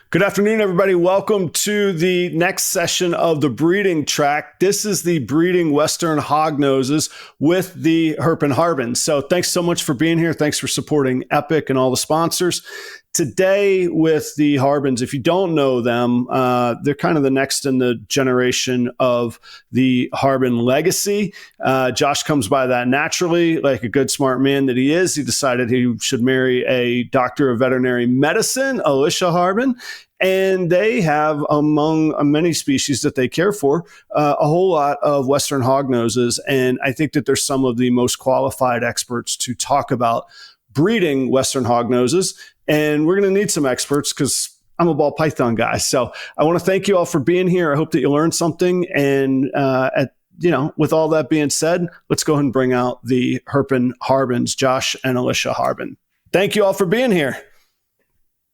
Good afternoon, everybody. Welcome to the next session of the breeding track. This is the breeding Western Hognoses with the Herpen Harbins. So thanks so much for being here. Thanks for supporting Epic and all the sponsors. Today with the Harbins, if you don't know them, they're kind of the next in the generation of the Harbin legacy. Josh comes by that naturally, like a good, smart man that he is. He decided he should marry a doctor of veterinary medicine, Alicia Harbin. And they have, among many species that they care for, a whole lot of Western Hognoses. And I think that they're some of the most qualified experts to talk about breeding Western Hognoses. And we're going to need some experts because I'm a ball python guy. So I want to thank you all for being here. I hope that you learned something. And at with all that being said, let's go ahead and bring out the Herpen Harbins, Josh and Alicia Harbin. Thank you all for being here.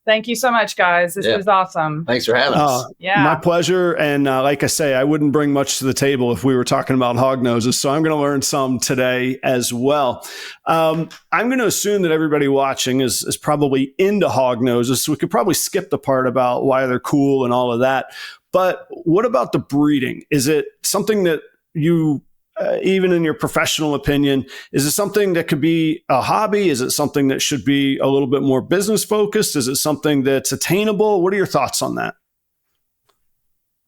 Thank you so much, guys. This was awesome. Thanks for having us. My pleasure. And like I say, I wouldn't bring much to the table if we were talking about hognoses. So I'm going to learn some today as well. I'm going to assume that everybody watching is probably into hognoses. So we could probably skip the part about why they're cool and all of that. But what about the breeding? Is it something that you even in your professional opinion, is it something that could be a hobby? Is it something that should be a little bit more business focused? Is it something that's attainable? What are your thoughts on that?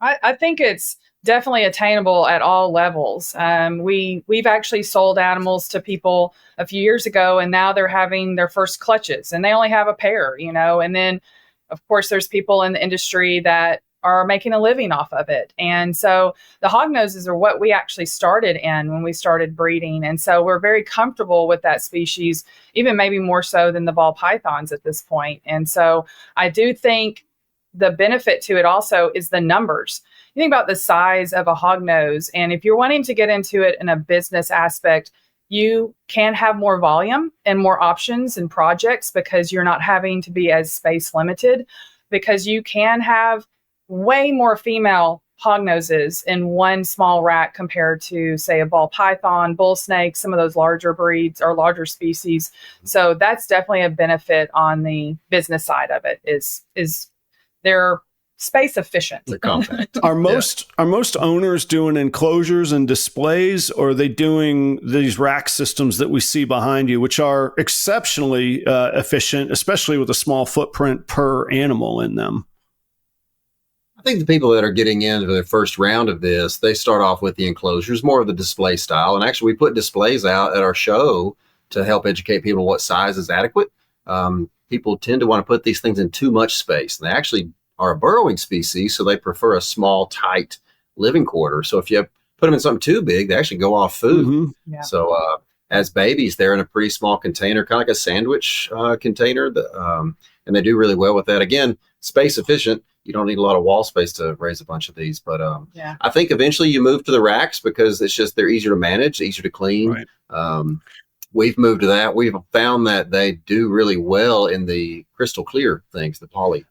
I think it's definitely attainable at all levels. We've actually sold animals to people a few years ago, and now they're having their first clutches, and they only have a pair, and then of course there's people in the industry that are making a living off of it. And so the hognoses are what we actually started in when we started breeding. And so we're very comfortable with that species, even maybe more so than the ball pythons at this point. And so I do think the benefit to it also is the numbers. You think about the size of a hognose, and if you're wanting to get into it in a business aspect, you can have more volume and more options and projects because you're not having to be as space limited, because you can have way more female hognoses in one small rack compared to, say, a ball python, bull snake, some of those larger breeds or larger species. So that's definitely a benefit on the business side of it, is they're space efficient. They're compact. Are most owners doing enclosures and displays, or are they doing these rack systems that we see behind you, which are exceptionally efficient, especially with a small footprint per animal in them? I think the people that are getting into their first round of this, they start off with the enclosures, more of the display style. And actually, we put displays out at our show to help educate people what size is adequate. People tend to want to put these things in too much space. And they actually are a burrowing species, so they prefer a small, tight living quarter. So if you put them in something too big, they actually go off food. Mm-hmm. Yeah. So as babies, they're in a pretty small container, kind of like a sandwich container. And they do really well with that. Again, space efficient. You don't need a lot of wall space to raise a bunch of these. But I think eventually you move to the racks because they're easier to manage, easier to clean. Right. We've moved to that. We've found that they do really well in the crystal clear things, the poly.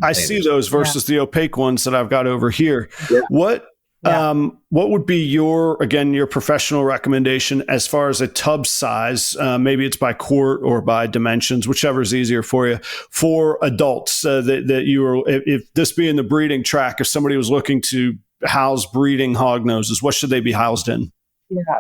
I see those versus the opaque ones that I've got over here. Yeah. What would be your professional recommendation as far as a tub size? Maybe it's by quart or by dimensions, whichever is easier for you, for adults that you are, if this being the breeding track, if somebody was looking to house breeding hognoses, what should they be housed in?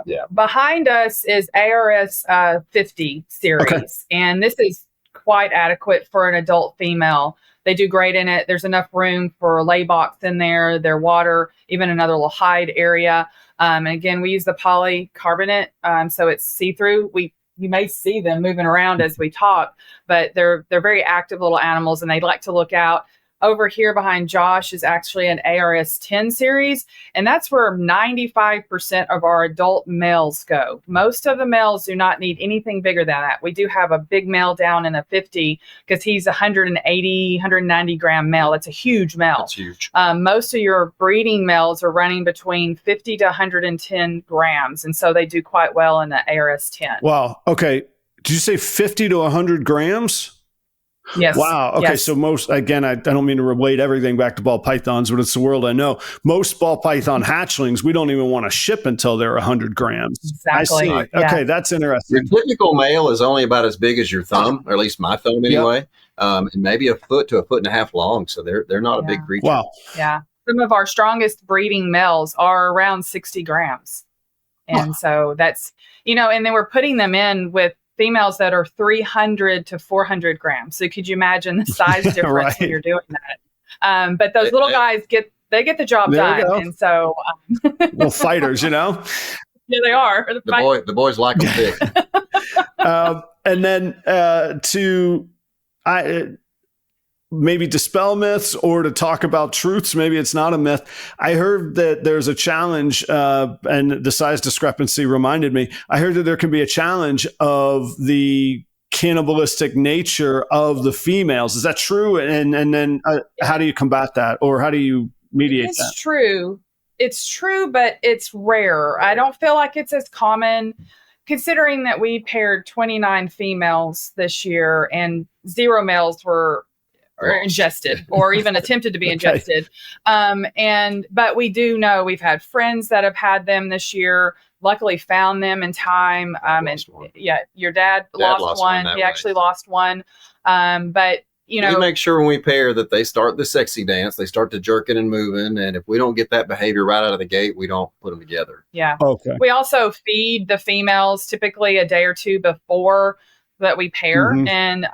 Yeah. Behind us is ARS 50 series. Okay. And this is quite adequate for an adult female. They do great in it. There's enough room for a lay box in there, their water, even another little hide area. And again, we use the polycarbonate, so it's see-through. You may see them moving around as we talk, but they're very active little animals, and they like to look out. Over here behind Josh is actually an ARS 10 series, and that's where 95% of our adult males go. Most of the males do not need anything bigger than that. We do have a big male down in a 50 because he's 180, 190 gram male. That's a huge male. That's huge. Most of your breeding males are running between 50 to 110 grams, and so they do quite well in the ARS 10. Wow. Okay. Did you say 50 to 100 grams? Yes. Wow. Okay. Yes. So most, again, I don't mean to relate everything back to ball pythons, but it's the world I know. Most ball python hatchlings, we don't even want to ship until they're 100 grams. Exactly. I see. Yeah. Okay. That's interesting. Your typical male is only about as big as your thumb, or at least my thumb anyway, and maybe a foot to a foot and a half long. So they're not a big creature. Wow. Yeah. Some of our strongest breeding males are around 60 grams. And so that's, and then we're putting them in with females that are 300 to 400 grams. So could you imagine the size difference when you're doing that? But those little guys get the job done. And so well, fighters, Yeah, they are. The boys like them big. And then maybe dispel myths or to talk about truths. Maybe it's not a myth. I heard that there's a challenge, and the size discrepancy reminded me. I heard that there can be a challenge of the cannibalistic nature of the females. Is that true? And then how do you combat that, or how do you mediate that? It's true. it's true, but it's rare. I don't feel like it's as common, considering that we paired 29 females this year and 0 males were ingested or even attempted to be ingested. But we do know we've had friends that have had them this year, luckily found them in time. Your dad lost one. He actually lost one. But we make sure when we pair that they start the sexy dance, they start the jerking and moving. And if we don't get that behavior right out of the gate, we don't put them together. Yeah. Okay. We also feed the females typically a day or two before that we pair, and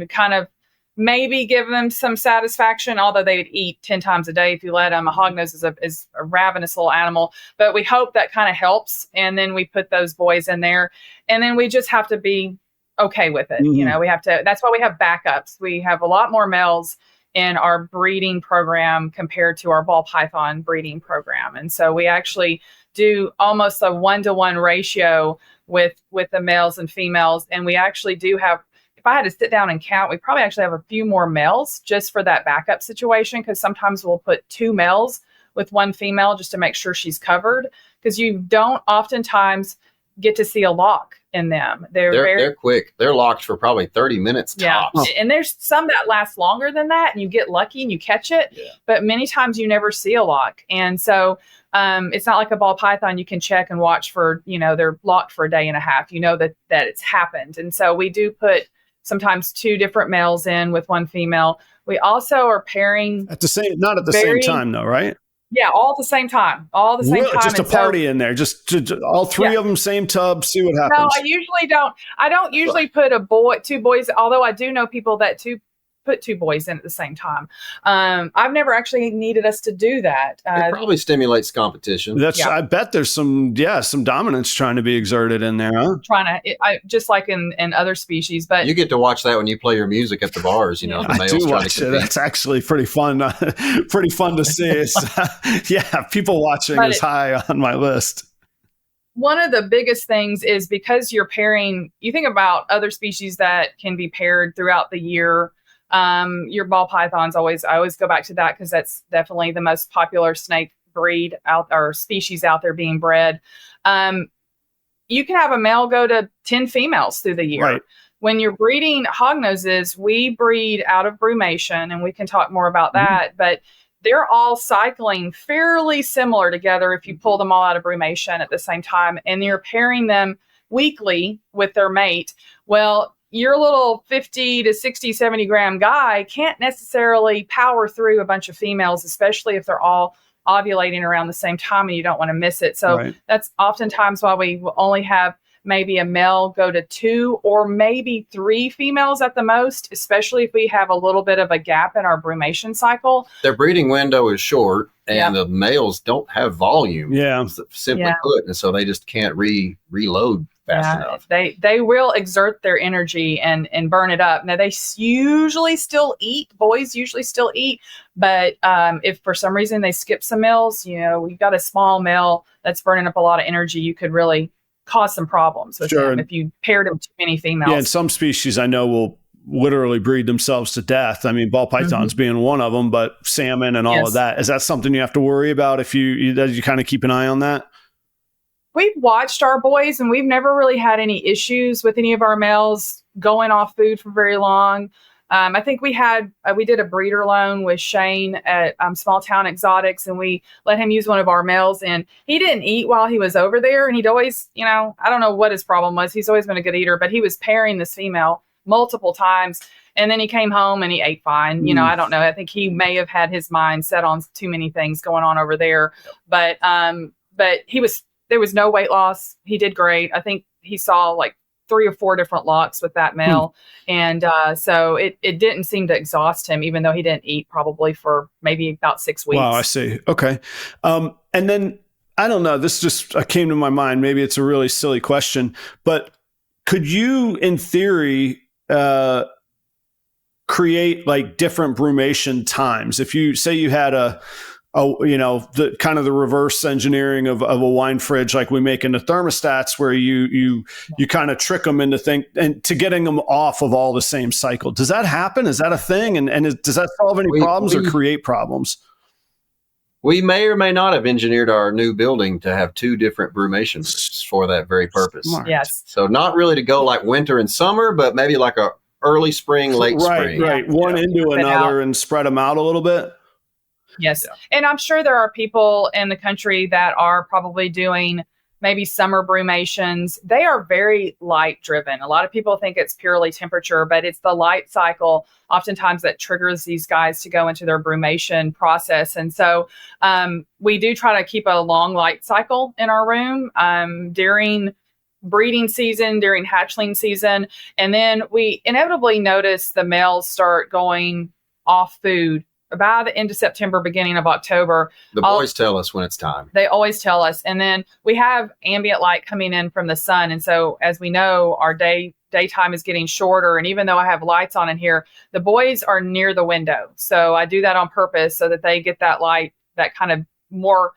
kind of maybe give them some satisfaction, although they would eat 10 times a day if you let them. A hognose is a ravenous little animal, but we hope that kind of helps. And then we put those boys in there, and then we just have to be okay with it. We have to, that's why we have backups. We have a lot more males in our breeding program compared to our ball python breeding program. And so we actually do almost a 1-to-1 ratio with the males and females. And we actually do have, if I had to sit down and count, we probably actually have a few more males just for that backup situation, because sometimes we'll put 2 males with 1 female just to make sure she's covered, because you don't oftentimes get to see a lock in them. They're quick. They're locked for probably 30 minutes tops. And there's some that last longer than that, and you get lucky and you catch it. Yeah. But many times you never see a lock. And so it's not like a ball python you can check and watch for, they're locked for a day and a half. That it's happened. And so we do put sometimes 2 different males in with 1 female. We also are pairing not at the same time though, right? Yeah, all at the same time. Just a party in there. Just all 3 of them, same tub, see what happens. No, I usually don't. I don't usually put 2 boys, although I do know people that put 2 boys in at the same time. I've never actually needed us to do that. It probably stimulates competition. I bet there's some dominance trying to be exerted in there, huh? Just like in other species, but you get to watch that when you play your music at the bars. The males I do watch it. That's actually pretty fun. Pretty fun to see. People watching is high on my list. One of the biggest things is because you're pairing. You think about other species that can be paired throughout the year. Your ball pythons I always go back to that, because that's definitely the most popular snake breed or species out there being bred. You can have a male go to 10 females through the year. Right. When you're breeding hognoses, we breed out of brumation, and we can talk more about that, but they're all cycling fairly similar together if you pull them all out of brumation at the same time, and you're pairing them weekly with their mate. Well, your little 50 to 60, 70 gram guy can't necessarily power through a bunch of females, especially if they're all ovulating around the same time and you don't want to miss it. So That's oftentimes why we will only have maybe a male go to 2 or maybe 3 females at the most, especially if we have a little bit of a gap in our brumation cycle. Their breeding window is short, and the males don't have volume, simply put. And so they just can't reload fast enough. They will exert their energy and burn it up. Now, they usually still eat. Boys usually still eat. But if for some reason they skip some meals, you've got a small male that's burning up a lot of energy, you could really cause some problems with them if you paired them too many females. Yeah, and some species I know will literally breed themselves to death. I mean, ball pythons being one of them, but salmon and all of that. Is that something you have to worry about if you kind of keep an eye on that? We've watched our boys, and we've never really had any issues with any of our males going off food for very long. I think we did a breeder loan with Shane at Small Town Exotics, and we let him use one of our males, and he didn't eat while he was over there. And he'd always, I don't know what his problem was. He's always been a good eater, but he was pairing this female multiple times. And then he came home and he ate fine. I don't know. I think he may have had his mind set on too many things going on over there, but there was no weight loss. He did great. I think he saw like 3 or 4 different locks with that male. And so it didn't seem to exhaust him, even though he didn't eat probably for maybe about 6 weeks. Wow, I see. Okay. And then, I don't know, this just came to my mind. Maybe it's a really silly question, but could you, in theory, create like different brumation times? If you say you had the kind of the reverse engineering of a wine fridge, like we make into thermostats, where you kind of trick them into to getting them off of all the same cycle. Does that happen? Is that a thing? And does that solve any problems or create problems? We may or may not have engineered our new building to have 2 different brumation rooms for that very purpose. Smart. Yes. So not really to go like winter and summer, but maybe like a early spring, late spring. Right. One into another and spread them out a little bit. Yes. Yeah. And I'm sure there are people in the country that are probably doing maybe summer brumations. They are very light driven. A lot of people think it's purely temperature, but it's the light cycle oftentimes that triggers these guys to go into their brumation process. And so we do try to keep a long light cycle in our room during breeding season, during hatchling season. And then we inevitably notice the males start going off food about the end of September, beginning of October. The boys tell us when it's time. They always tell us. And then we have ambient light coming in from the sun. And so as we know, our daytime is getting shorter. And even though I have lights on in here, the boys are near the window. So I do that on purpose so that they get that light, that kind of more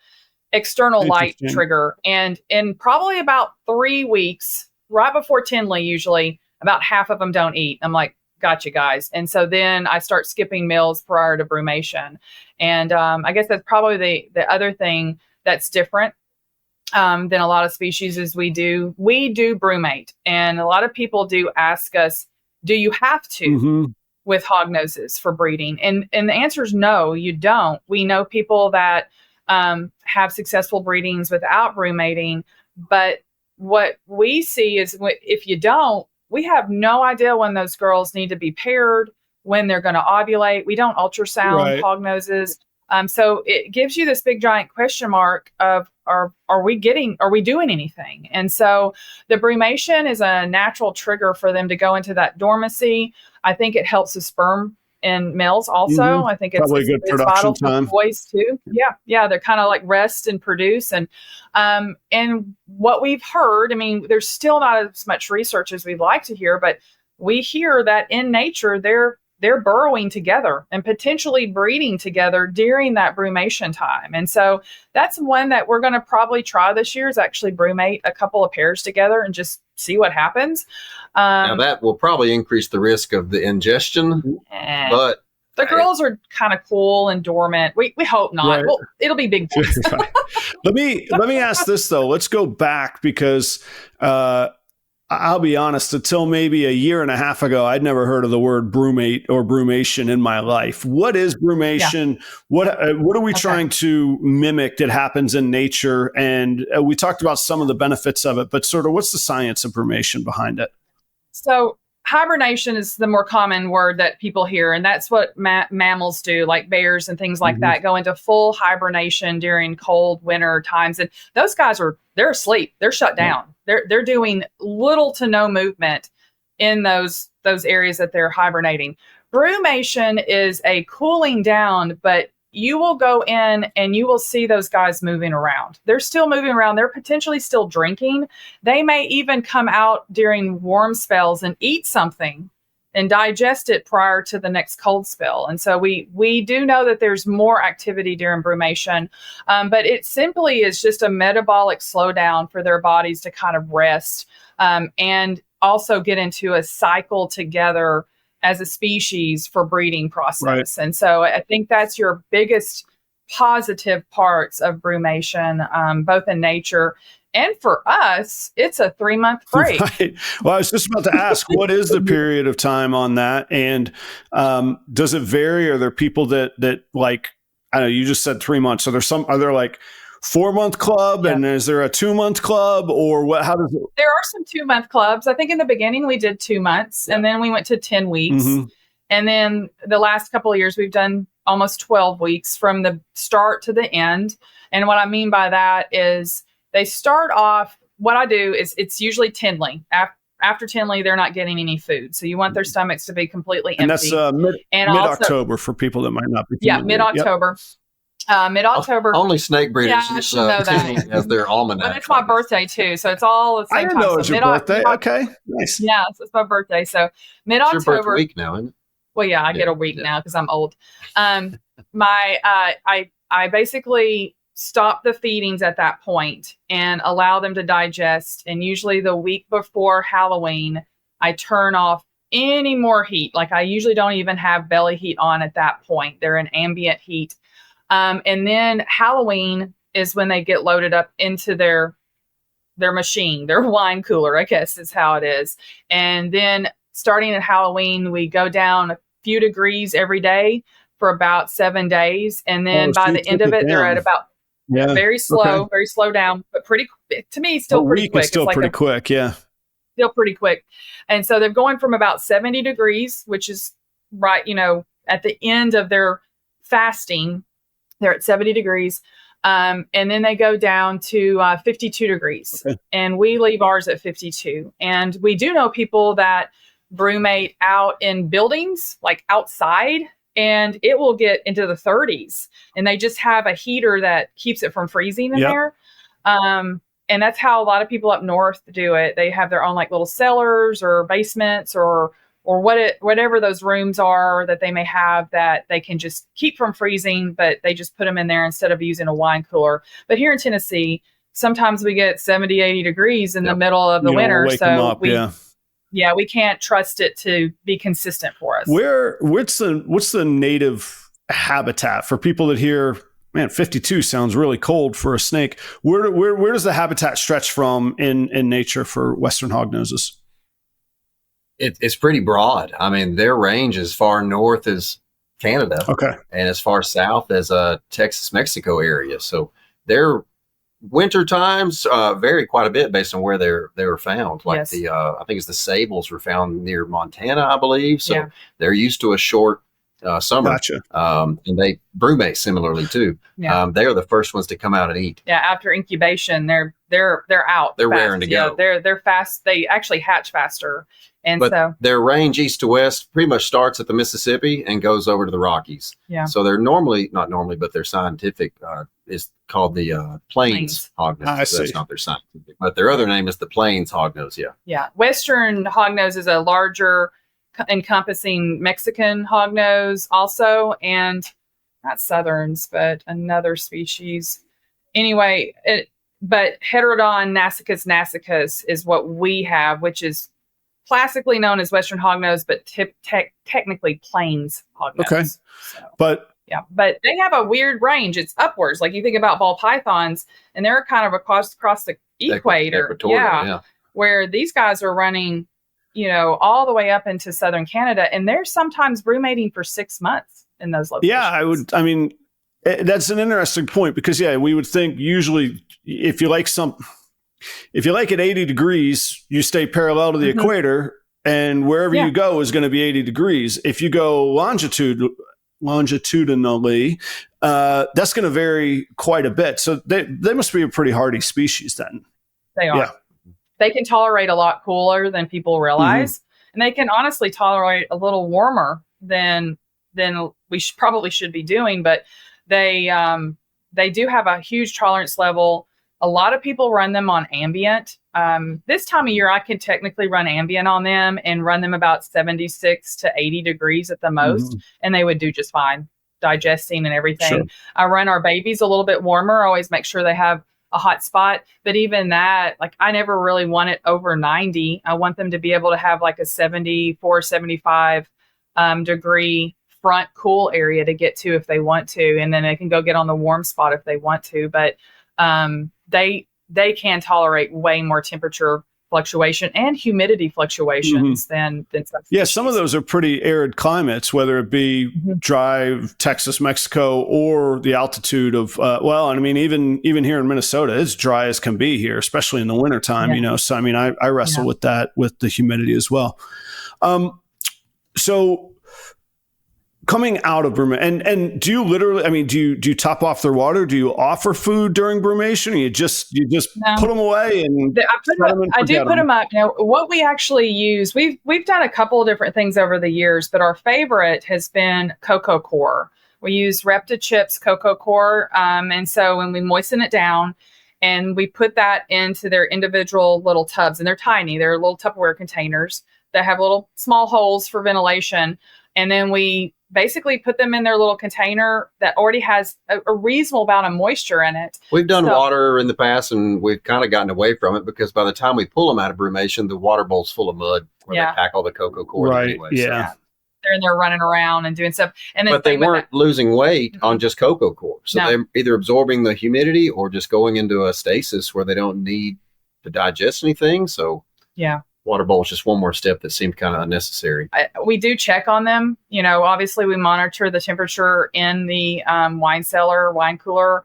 external light trigger. And in probably about 3 weeks, right before Tinley, usually about half of them don't eat. I'm like, gotcha, guys. And so then I start skipping meals prior to brumation. And I guess that's probably the other thing that's different than a lot of species is we do brumate. And a lot of people do ask us, do you have to with hognoses for breeding? And the answer is no, you don't. We know people that have successful breedings without brumating. But what we see is if you don't, we have no idea when those girls need to be paired, when they're going to ovulate. We don't ultrasound hognoses. So it gives you this big giant question mark of are we doing anything? And so the brumation is a natural trigger for them to go into that dormancy. I think it helps the sperm in males also. I think it's probably a good production time. Boys too. Yeah. They're kind of like rest and produce. And what we've heard, I mean, there's still not as much research as we'd like to hear, but we hear that in nature, they're burrowing together and potentially breeding together during that brumation time. And so that's one that we're going to probably try this year is actually brumate a couple of pairs together and just see what happens. Now that will probably increase the risk of the ingestion, but the girls are kind of cool and dormant. We hope not. Right. Well, it'll be big boys. Let me ask this though. Let's go back because I'll be honest, until maybe a year and a half ago, I'd never heard of the word brumate or brumation in my life. What is brumation? Yeah. What are we trying to mimic that happens in nature? And we talked about some of the benefits of it, but sort of what's the science of brumation behind it? So hibernation is the more common word that people hear, and that's what mammals do, like bears and things like that, go into full hibernation during cold winter times. And those guys they're asleep. They're shut down. They're doing little to no movement in those areas that they're hibernating. Brumation is a cooling down, but you will go in and you will see those guys moving around. They're still moving around. They're potentially still drinking. They may even come out during warm spells and eat something and digest it prior to the next cold spell. And so we do know that there's more activity during brumation, but it simply is just a metabolic slowdown for their bodies to kind of rest and also get into a cycle together as a species for breeding process. Right. And so I think that's your biggest positive parts of brumation, both in nature and for us, it's a 3-month break. Right. Well, I was just about to ask, what is the period of time on that? And does it vary? Are there people that like, I don't know, you just said 3 months. Are there like 4-month club and is there a 2-month club or what? How does it? There are some 2-month clubs. I think in the beginning we did 2 months and then we went to 10 weeks. And then the last couple of years we've done almost 12 weeks from the start to the end. And what I mean by that is they start off, what I do is it's usually Tinley. After Tinley, they're not getting any food. So you want their stomachs to be completely empty. And that's mid-October for people that might not be familiar. Yeah, mid-October. Mid-October. Only snake breeders use Tinley as their almanac. But it's my birthday too, so it's all the same time. I didn't know it was your birthday. Okay, nice. Yeah, it's my birthday. So mid-October. It's your birth week now, isn't it? Well, yeah, I get a week now because I'm old. I basically stop the feedings at that point and allow them to digest. And usually the week before Halloween, I turn off any more heat. Like I usually don't even have belly heat on at that point. They're in ambient heat. And then Halloween is when they get loaded up into their machine, their wine cooler, I guess is how it is. And then starting at Halloween, we go down a few degrees every day for about 7 days. And then by the end of it, they're at about very slow down, but pretty, to me, still pretty quick. It's still pretty quick. Yeah. Still pretty quick. And so they're going from about 70 degrees, which is right, at the end of their fasting, they're at 70 degrees. And then they go down to 52 degrees. Okay. And we leave ours at 52. And we do know people that brumate out in buildings, like outside, and it will get into the 30s. And they just have a heater that keeps it from freezing in there. And that's how a lot of people up north do it. They have their own like little cellars or basements or whatever those rooms are that they may have that they can just keep from freezing, but they just put them in there instead of using a wine cooler. But here in Tennessee, sometimes we get 70, 80 degrees in the middle of the winter. So we can't trust it to be consistent for us. What's the native habitat for people that hear, man, 52 sounds really cold for a snake? Where does the habitat stretch from in nature for Western hognoses? It's pretty broad. I mean, their range as far north as Canada, and as far south as Texas, Mexico area. So their winter times vary quite a bit based on where they were found. Like I think it's the sables were found near Montana, I believe. So they're used to a short summer. Gotcha. And they brumate similarly too. Yeah. They are the first ones to come out and eat. Yeah, after incubation, they're out. They're raring to go. They're fast. They actually hatch faster. But their range east to west pretty much starts at the Mississippi and goes over to the Rockies. Yeah. So they're not normally, but their scientific is called the plains hognose. So that's not their scientific, but their other name is the plains hognose. Yeah. Yeah. Western hognose is a larger, encompassing Mexican hognose also, and not southerns, but another species. Anyway, but Heterodon nassicus nassicus is what we have, which is classically known as Western hognose, but technically plains hognose. Okay. So, but they have a weird range. It's upwards. Like you think about ball pythons, and they're kind of across the equator. Where these guys are running, all the way up into southern Canada, and they're sometimes brumating for 6 months in those locations. That's an interesting point because we would think usually if you like at 80 degrees, you stay parallel to the equator, and wherever you go is going to be 80 degrees. If you go longitudinally, that's going to vary quite a bit. So they must be a pretty hardy species then. They are. Yeah. They can tolerate a lot cooler than people realize, and they can honestly tolerate a little warmer than we probably should be doing. But they do have a huge tolerance level. A lot of people run them on ambient. This time of year, I can technically run ambient on them and run them about 76 to 80 degrees at the most, and they would do just fine, digesting and everything. Sure. I run our babies a little bit warmer, always make sure they have a hot spot. But even that, like I never really want it over 90. I want them to be able to have like a 74, 75 degree front cool area to get to if they want to. And then they can go get on the warm spot if they want to. But they can tolerate way more temperature fluctuation and humidity fluctuations than some species. Yeah, some of those are pretty arid climates, whether it be dry Texas, Mexico, or the altitude of even here in Minnesota, it's dry as can be here, especially in the wintertime, So I wrestle with that, with the humidity as well. So coming out of brumation, and do you literally, do you top off their water? Do you offer food during brumation, or you just put them away? And I do put them up. What we actually use, we've done a couple of different things over the years, but our favorite has been cocoa coir. We use Reptile chips cocoa coir, and so when we moisten it down, and we put that into their individual little tubs, and they're tiny. They're little Tupperware containers that have little small holes for ventilation, and then we basically put them in their little container that already has a reasonable amount of moisture in it. We've done water in the past, and we've kind of gotten away from it because by the time we pull them out of brumation, the water bowl's full of mud where they pack all the cocoa coir anyway. Yeah. there and they're running around and doing stuff. And then but they weren't losing weight on just cocoa core. So No. they're either absorbing the humidity or just going into a stasis where they don't need to digest anything. So yeah. water bowl is just one more step that seemed kind of unnecessary. We do check on them. You know, obviously we monitor the temperature in the wine cellar, wine cooler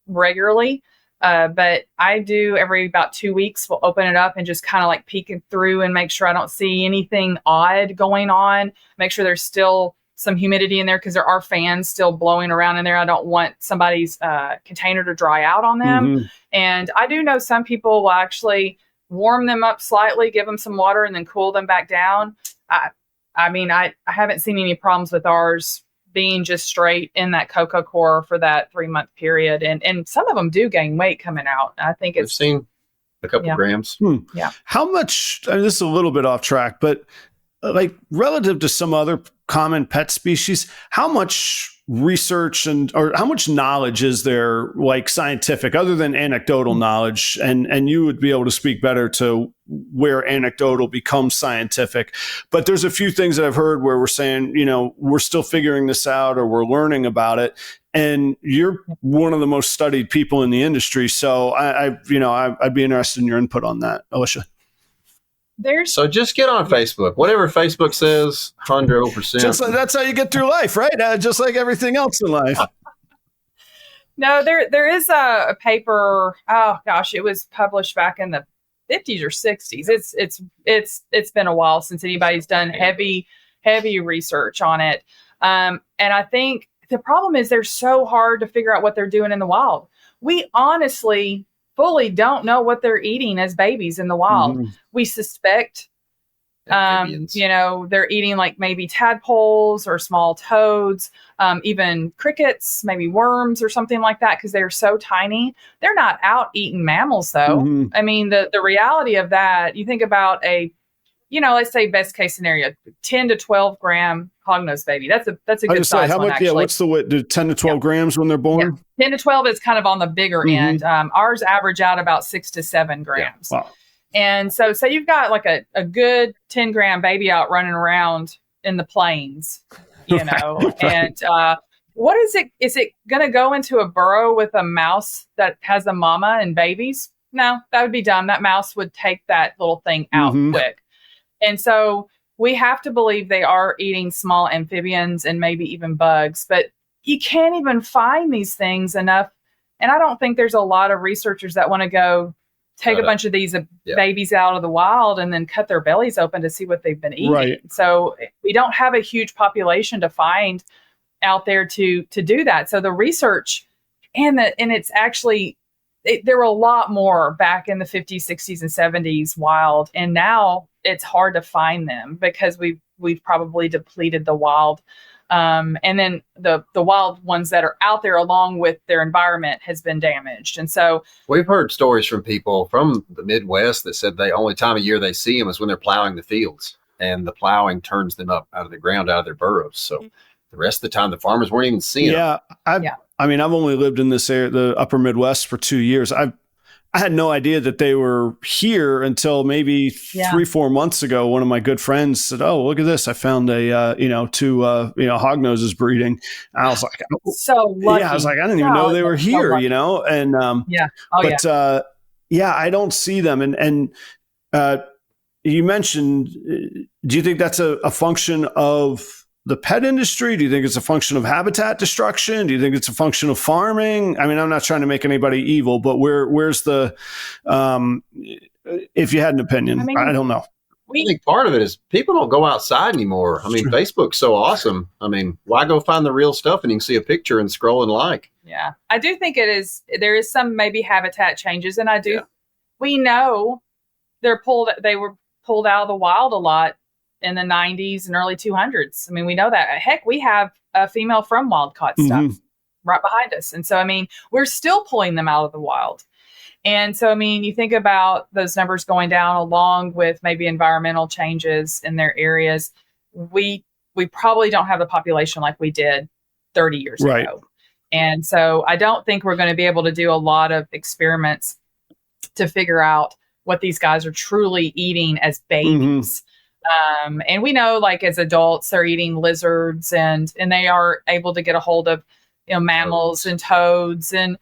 regularly. But I do every about 2 weeks, we'll open it up and just kind of like peek through and make sure I don't see anything odd going on. Make sure there's still some humidity in there because there are fans still blowing around in there. I don't want somebody's container to dry out on them. Mm-hmm. And I do know some people will actually warm them up slightly, give them some water, and then cool them back down. I mean, I haven't seen any problems with ours being just straight in that cocoa core for that 3-month period. And some of them do gain weight coming out. I think We've seen a couple grams. Yeah. How much, I mean, this is a little bit off track, but like relative to some other common pet species, how much research or how much knowledge is there, like scientific, other than anecdotal knowledge? And you would be able to speak better to where anecdotal becomes scientific. But there's a few things that I've heard where we're saying, you know, we're still figuring this out or we're learning about it. And you're one of the most studied people in the industry. So I'd be interested in your input on that, Alicia. So just get on Facebook. Whatever Facebook says, 100%. Just like, that's how you get through life, right? Just like everything else in life. No, there is a paper. Oh gosh, it was published back in the 50s or 60s. It's been a while since anybody's done heavy research on it. And I think the problem is they're so hard to figure out what they're doing in the wild. We honestly fully don't know what they're eating as babies in the wild. Mm-hmm. We suspect, they're eating like maybe tadpoles or small toads, even crickets, maybe worms or something like that, because they're so tiny. They're not out eating mammals, though. Mm-hmm. I mean, the reality of that, you think about let's say best case scenario, 10 to 12 gram hognose baby. That's a good size how one, much, actually. Yeah, what's the weight? 10 to 12 grams when they're born? Yeah. 10 to 12 is kind of on the bigger end. Ours average out about 6 to 7 grams. Yeah. Wow. And so you've got like a good 10 gram baby out running around in the plains, Right. And what is it? Is it going to go into a burrow with a mouse that has a mama and babies? No, that would be dumb. That mouse would take that little thing out quick. And so we have to believe they are eating small amphibians and maybe even bugs, but you can't even find these things enough. And I don't think there's a lot of researchers that want to go take a bunch of these babies out of the wild and then cut their bellies open to see what they've been eating. Right. So we don't have a huge population to find out there to do that. So the research and it's actually, there were a lot more back in the 50s, 60s, and 70s wild. And now it's hard to find them because we've probably depleted the wild. And then the wild ones that are out there along with their environment has been damaged. And so we've heard stories from people from the Midwest that said the only time of year they see them is when they're plowing the fields, and the plowing turns them up out of the ground, out of their burrows. So the rest of the time, the farmers weren't even seeing them. I mean, I've only lived in this area, the upper Midwest, for 2 years. I had no idea that they were here until maybe 3-4 months ago. One of my good friends said, "Oh, look at this! I found a two hognoses breeding." And I was like, "So lucky!" Yeah, I was like, "I didn't even know they were here," And I don't see them. And you mentioned, do you think that's a function of the pet industry? Do you think it's a function of habitat destruction? Do you think it's a function of farming? I mean, I'm not trying to make anybody evil, but where's the, if you had an opinion, I don't know. I think part of it is people don't go outside anymore. I mean, Facebook's so awesome. I mean, why go find the real stuff and you can see a picture and scroll and like? Yeah, I do think there is some maybe habitat changes. And we know they were pulled out of the wild a lot in the 90s and early 200s. I mean, we know that. Heck, we have a female from wild caught stuff right behind us. And so, I mean, we're still pulling them out of the wild. And so, I mean, you think about those numbers going down along with maybe environmental changes in their areas. We probably don't have the population like we did 30 years ago. And so I don't think we're going to be able to do a lot of experiments to figure out what these guys are truly eating as babies. And we know, like, as adults, they're eating lizards and they are able to get a hold of, mammals and toads and,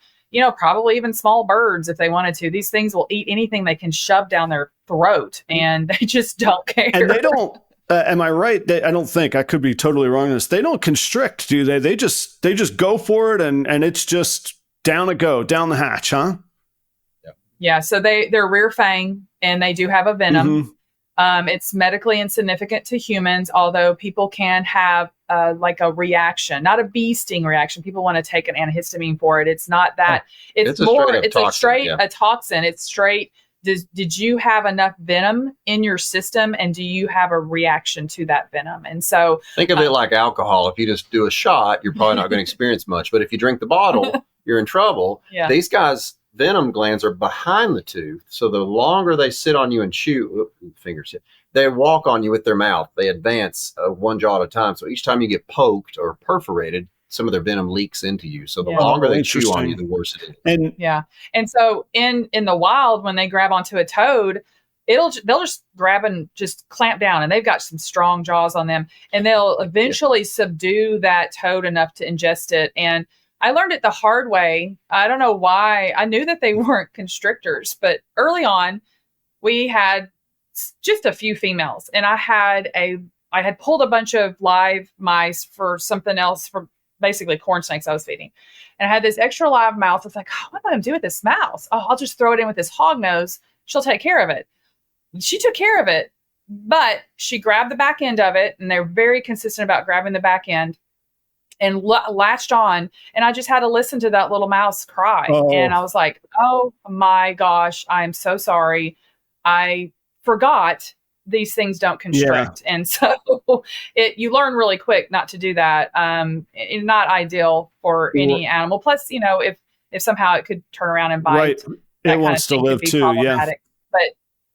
probably even small birds if they wanted to. These things will eat anything they can shove down their throat, and they just don't care. And they don't, am I right? I don't think, I could be totally wrong on this. They don't constrict, do they? They just go for it and it's just down the hatch, huh? Yeah. So they're rear fang and they do have a venom. Mm-hmm. It's medically insignificant to humans, although people can have like a reaction, not a bee sting reaction. People want to take an antihistamine for it. It's not that. It's more. It's a straight a toxin. It's straight. Did you have enough venom in your system, and do you have a reaction to that venom? And so think of it like alcohol. If you just do a shot, you're probably not going to experience much. But if you drink the bottle, you're in trouble. Yeah. These guys' venom glands are behind the tooth, so the longer they sit on you and chew, they walk on you with their mouth. They advance one jaw at a time. So each time you get poked or perforated, some of their venom leaks into you. So the longer they chew on you, the worse it is. And so in the wild, when they grab onto a toad, they'll just grab and just clamp down, and they've got some strong jaws on them, and they'll eventually subdue that toad enough to ingest it. And I learned it the hard way. I don't know why. I knew that they weren't constrictors, but early on, we had just a few females, and I had pulled a bunch of live mice for something else, for basically corn snakes I was feeding. And I had this extra live mouse. It's like, what am I going to do with this mouse? Oh, I'll just throw it in with this hognose. She'll take care of it. She took care of it, but she grabbed the back end of it, and they're very consistent about grabbing the back end, and latched on. And I just had to listen to that little mouse cry. Oh. And I was like, oh my gosh, I'm so sorry. I forgot these things don't constrict. Yeah. And so you learn really quick not to do that. It's not ideal for any animal. Plus, if somehow it could turn around and bite, right. It wants to live too. Yeah.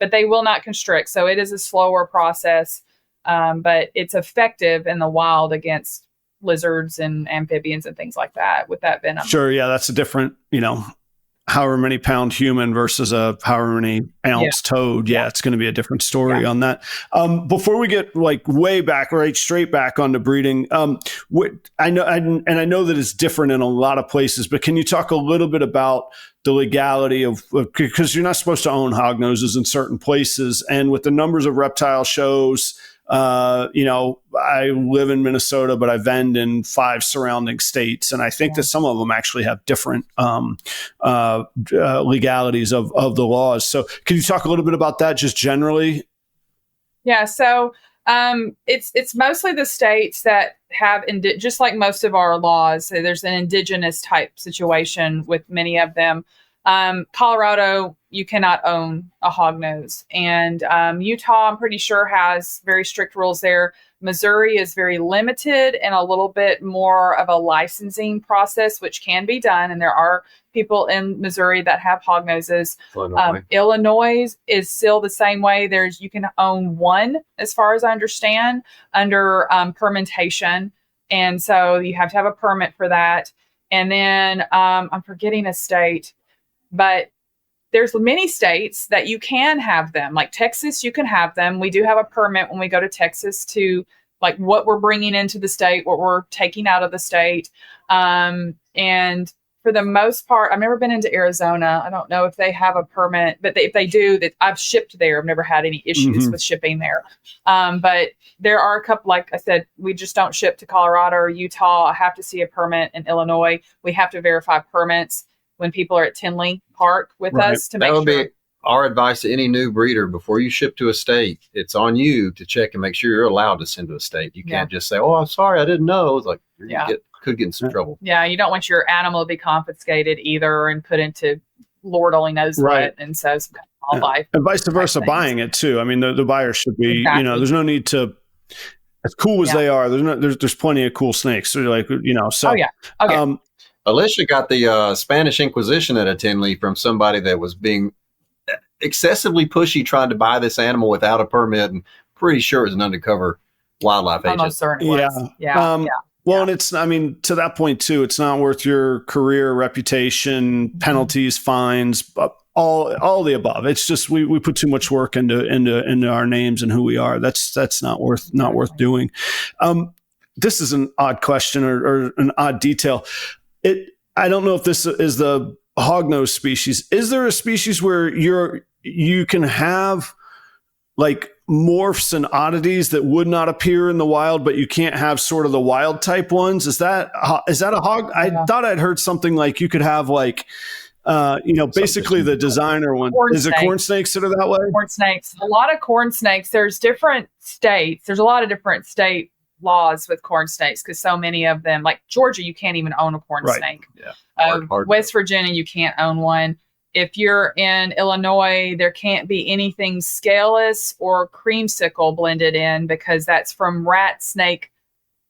But they will not constrict. So it is a slower process, but it's effective in the wild against lizards and amphibians and things like that with that venom. Sure. Yeah. That's a different, however many pound human versus a however many ounce toad. Yeah. It's going to be a different story on that. Before we get way back, right, straight back onto breeding, I know that it's different in a lot of places, but can you talk a little bit about the legality of, because you're not supposed to own hognoses in certain places, and with the numbers of reptile shows, I live in Minnesota, but I vend in 5 surrounding states. And I think that some of them actually have different legalities of the laws. So can you talk a little bit about that just generally? Yeah. So it's mostly the states that have, just like most of our laws, there's an indigenous type situation with many of them. Colorado, you cannot own a hognose, and Utah, I'm pretty sure, has very strict rules there. Missouri is very limited and a little bit more of a licensing process, which can be done. And there are people in Missouri that have hognoses. Illinois is still the same way. You can own one, as far as I understand, under permittation. And so you have to have a permit for that. And then I'm forgetting a state, but there's many states that you can have them. Like Texas, you can have them. We do have a permit when we go to Texas to like what we're bringing into the state, what we're taking out of the state. And for the most part, I've never been into Arizona. I don't know if they have a permit, but if they do, that I've shipped there. I've never had any issues with shipping there. But there are a couple, like I said, we just don't ship to Colorado or Utah. I have to see a permit in Illinois. We have to verify permits when people are at Tinley Park with us to make sure. That would be our advice to any new breeder. Before you ship to a state, it's on you to check and make sure you're allowed to send to a state. You can't just say, "Oh, I'm sorry, I didn't know." It's like could get in some trouble. Yeah, you don't want your animal to be confiscated either and put into Lord only knows what, and so some kind of wildlife. And vice versa, buying it too. I mean, the buyer should be, there's no need to. As cool as they are, there's plenty of cool snakes. So so. Oh yeah. Okay. Alicia got the Spanish Inquisition at a Tinley from somebody that was being excessively pushy trying to buy this animal without a permit, and pretty sure it was an undercover wildlife agent. Almost certain it was. Yeah. Well, and it's, to that point too, it's not worth your career, reputation, penalties, fines. all the above. It's just we put too much work into our names and who we are. That's not worth doing. This is an odd question or an odd detail. I don't know if this is the hognose species. Is there a species where you can have like morphs and oddities that would not appear in the wild, but you can't have sort of the wild type ones? Is that a hog? I thought I'd heard something like you could have like, basically the designer one. Is it corn snakes that are that way? Corn snakes. A lot of corn snakes. There's different states. There's a lot of different state laws with corn snakes because so many of them, like Georgia, you can't even own a corn snake. Yeah. West Virginia, you can't own one. If you're in Illinois, there can't be anything scaleless or creamsicle blended in because that's from rat snake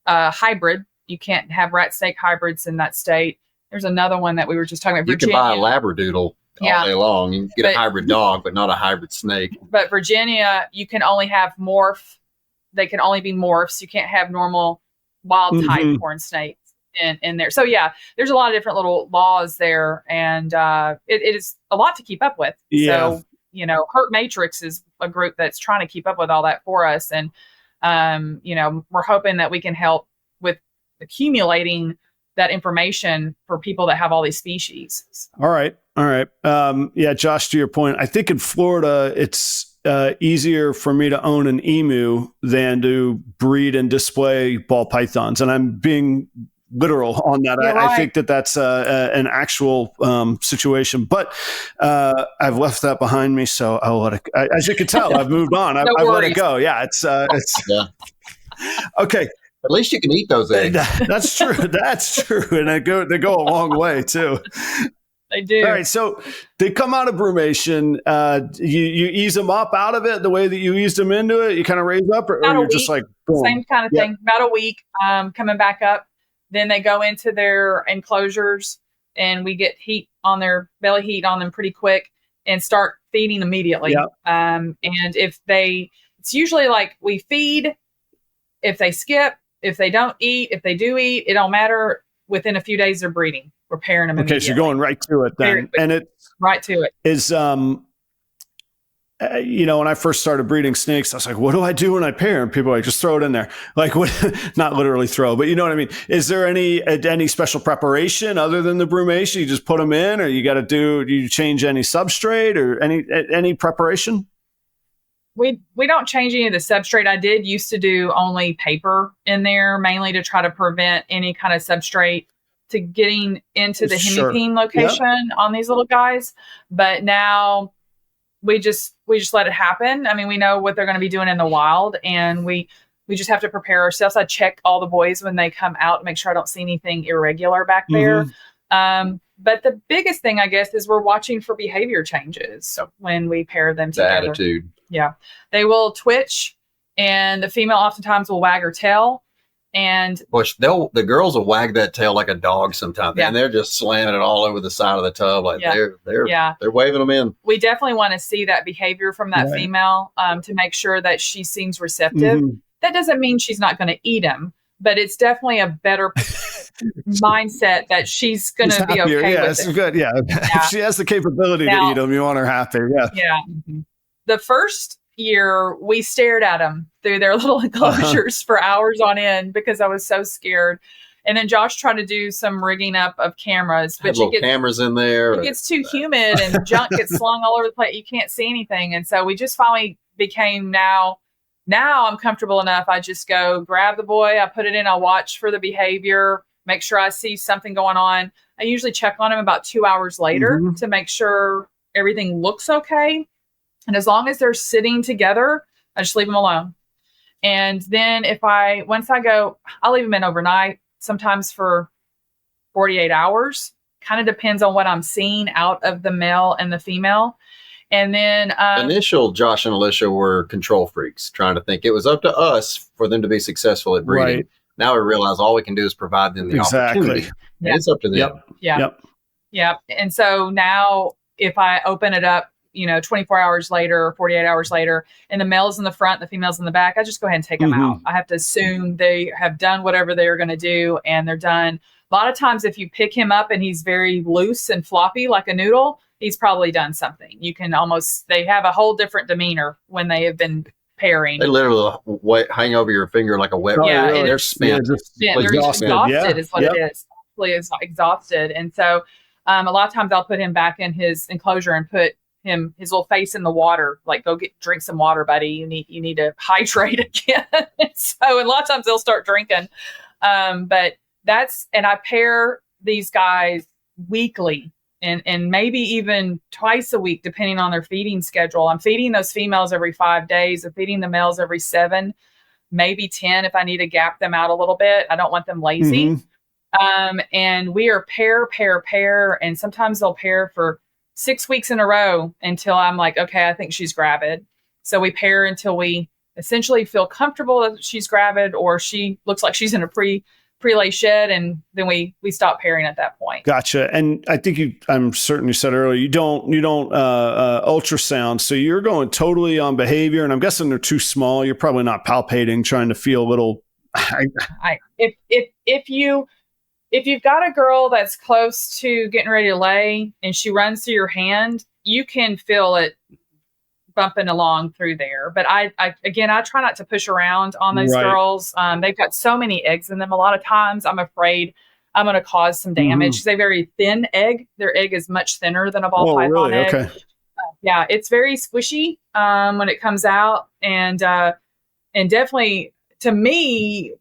hybrid. You can't have rat snake hybrids in that state. There's another one that we were just talking about. Virginia. You can buy a Labradoodle all day long. You can get a hybrid dog, but not a hybrid snake. But Virginia, you can only have morph. They can only be morphs. You can't have normal wild type corn snakes in there. So yeah, there's a lot of different little laws there, and it is a lot to keep up with. Yeah. So Herp Matrix is a group that's trying to keep up with all that for us, and we're hoping that we can help with accumulating that information for people that have all these species. So. All right. Yeah, Josh, to your point, I think in Florida it's easier for me to own an emu than to breed and display ball pythons. And I'm being literal on that. I think that's an actual situation, but I've left that behind me. So I'll let it, as you can tell, I've moved on. I've let it go. Yeah. It's yeah. Okay. At least you can eat those eggs. That's true. That's true. And they go a long way too. They do. All right, so they come out of brumation. You ease them up out of it the way that you eased them into it. You kind of raise up, or you're just like boom. Same kind of thing. About a week, coming back up. Then they go into their enclosures, and we get heat on their belly heat on them pretty quick, and start feeding immediately. Yep. And it's usually like we feed. If they skip, if they don't eat, if they do eat, it don't matter. Within a few days, they're breeding. We're pairing them immediately. Okay, so you're going right to it then. And it's right to it. Is, when I first started breeding snakes, I was like, what do I do when I pair? And people are like, just throw it in there. Like, what? Not literally throw, but you know what I mean? Is there any special preparation other than the brumation? You just put them in, or do you change any substrate or any preparation? We don't change any of the substrate. I did used to do only paper in there, mainly to try to prevent any kind of substrate to getting into the hemipene location on these little guys. But now we just let it happen. I mean, we know what they're going to be doing in the wild, and we just have to prepare ourselves. I check all the boys when they come out to make sure I don't see anything irregular back there. But the biggest thing, I guess, is we're watching for behavior changes when we pair them together. The attitude. Yeah. They will twitch, and the female oftentimes will wag her tail. And the girls will wag that tail like a dog sometimes, and they're just slamming it all over the side of the tub, like they're waving them in. We definitely want to see that behavior from that female to make sure that she seems receptive. That doesn't mean she's not going to eat them, but it's definitely a better mindset that she's going to be okay with it. It's good. Yeah. If she has the capability to eat them, you want her happy. Yeah. Yeah. The first year, we stared at them through their little enclosures for hours on end because I was so scared. And then Josh tried to do some rigging up of cameras, but cameras in there. It gets too humid and junk gets slung all over the place. You can't see anything. And so we just finally became now I'm comfortable enough. I just go grab the boy. I put it in. I watch for the behavior, make sure I see something going on. I usually check on him about 2 hours later to make sure everything looks okay. And as long as they're sitting together, I just leave them alone. And then once I go, I'll leave them in overnight, sometimes for 48 hours. Kind of depends on what I'm seeing out of the male and the female. And then initial Josh and Alicia were control freaks, trying to think it was up to us for them to be successful at breeding. Right. Now we realize all we can do is provide them the opportunity. Yeah. It's up to them. Yep. And so now if I open it up, 24 hours later or 48 hours later, and the male's in the front, the female's in the back, I just go ahead and take them out. I have to assume they have done whatever they're going to do, and they're done. A lot of times if you pick him up and he's very loose and floppy like a noodle, he's probably done something. They have a whole different demeanor when they have been pairing. They literally hang over your finger like a wet. Yeah, really? They're spent. They're exhausted is what it is. Is exhausted. And so a lot of times I'll put him back in his enclosure and put his little face in the water, like, go drink some water, buddy. You need to hydrate again. So a lot of times they'll start drinking. But and I pair these guys weekly and maybe even twice a week, depending on their feeding schedule. I'm feeding those females every 5 days. I'm feeding the males every 7, maybe 10 if I need to gap them out a little bit. I don't want them lazy. And we are pair, and sometimes they'll pair for 6 weeks in a row until I'm like, okay, I think she's gravid. So we pair until we essentially feel comfortable that she's gravid, or she looks like she's in a pre-lay shed, and then we stop pairing at that point. Gotcha. And I think I'm certain you said earlier, you don't ultrasound, so you're going totally on behavior. And I'm guessing they're too small. You're probably not palpating, trying to feel little. If you've got a girl that's close to getting ready to lay and she runs through your hand, you can feel it bumping along through there. But I try not to push around on those girls. They've got so many eggs in them. A lot of times I'm afraid I'm going to cause some damage. They're very thin egg. Their egg is much thinner than a ball python egg. Okay. It's very squishy when it comes out, and definitely, to me,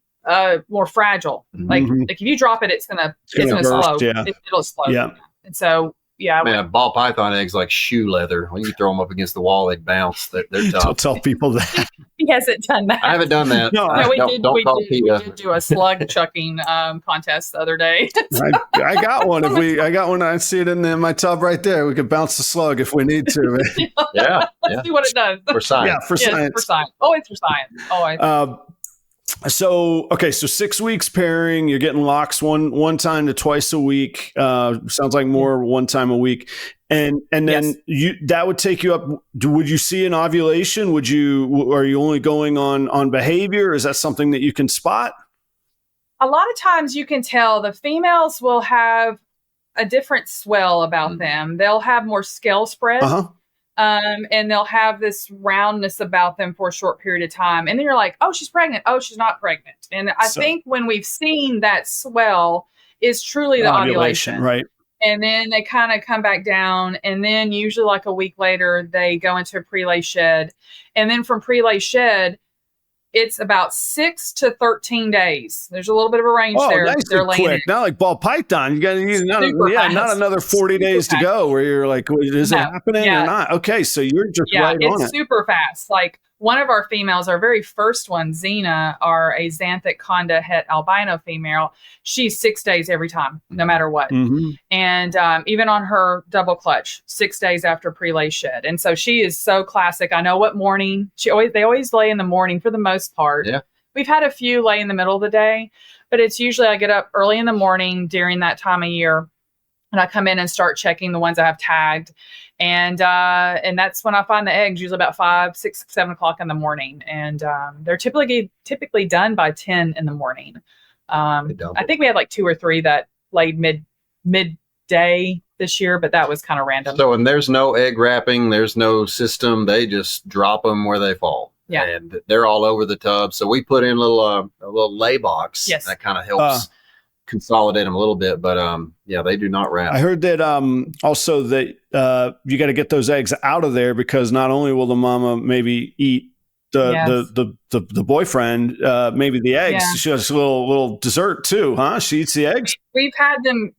more fragile. Like if you drop it, it's gonna slow. Yeah. It'll slow. Yeah. And so a ball python egg's like shoe leather. When you throw them up against the wall, they bounce. They're tough. Don't tell people that. He hasn't done that. I haven't done that. No, we did do a slug chucking contest the other day. I got one. I got one. I see it in my tub right there. We could bounce the slug if we need to. Let's see what it does. For science. Yeah, for science. For science. Always for science. Always. So 6 weeks pairing, you're getting locks one time to twice a week. Sounds like more one time a week. And then that would take you up. Would you see an ovulation? Are you only going on behavior? Is that something that you can spot? A lot of times you can tell the females will have a different swell about them. They'll have more scale spread. And they'll have this roundness about them for a short period of time. And then you're like, oh, she's pregnant. Oh, she's not pregnant. And I think when we've seen that swell is truly the ovulation. Right. And then they kind of come back down. And then usually like a week later, they go into a pre-lay shed. And then from pre-lay shed, it's about 6 to 13 days. There's a little bit of a range there. Nice. They're laying quick. Not like ball python. You got to use not another 40 days to go where you're like, is it happening or not? Okay, so you're just right on it. It's super fast. Like one of our females, our very first one, Xena, are a xanthic conda het albino female. She's 6 days every time, no matter what. And even on her double clutch, 6 days after pre-lay shed. And so she is so classic. I know what morning. They always lay in the morning for the most part. Yeah. We've had a few lay in the middle of the day, but it's usually I get up early in the morning during that time of year, and I come in and start checking the ones I have tagged. And that's when I find the eggs, usually about 5, 6, 7 o'clock in the morning. And they're typically done by 10 in the morning. I think we had like 2 or 3 that laid midday this year, but that was kind of random. So, and there's no egg wrapping, there's no system. They just drop them where they fall. Yeah. And they're all over the tub. So we put in a little lay box that kind of helps consolidate them a little bit, but they do not wrap. I heard that also that you got to get those eggs out of there, because not only will the mama maybe eat the boyfriend, maybe the eggs. Yeah. She has a little dessert too, huh? She eats the eggs. We've had them